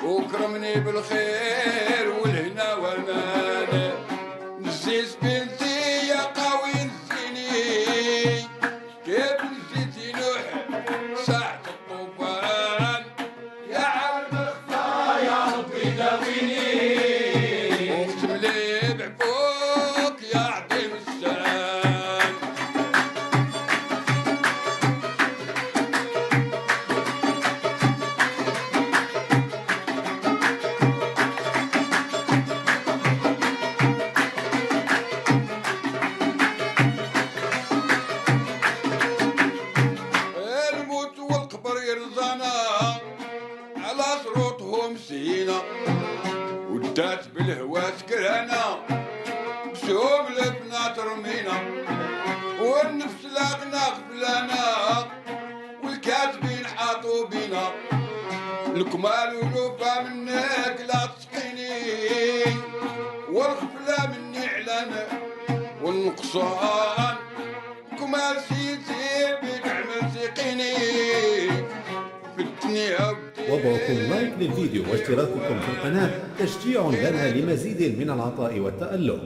وكرمني بالخير والهنا والمان. نسيت بنتي يا قوي نسيني، كيف نسيتي نوح ساعة الطوفان. يا عبد الخفا يا ربي داويني، واختم لي بعفوك يا عظيم الشان. الموت والقبر يرزانا على صروطهم سينا، ودات بالهوى سكرانا بسوم لبنا ترمينا، والنفس لاقنا غفلانا والكاتبين حاطوا بينا. الكمال والوفا منك لا تسقيني، والغفلة مني علانة والنقصان كمال سيدي بك عمل سيقيني في الدنيا. وضعكم لايك للفيديو واشتراككم في القناة تشجيع لنا لمزيد من العطاء والتألق.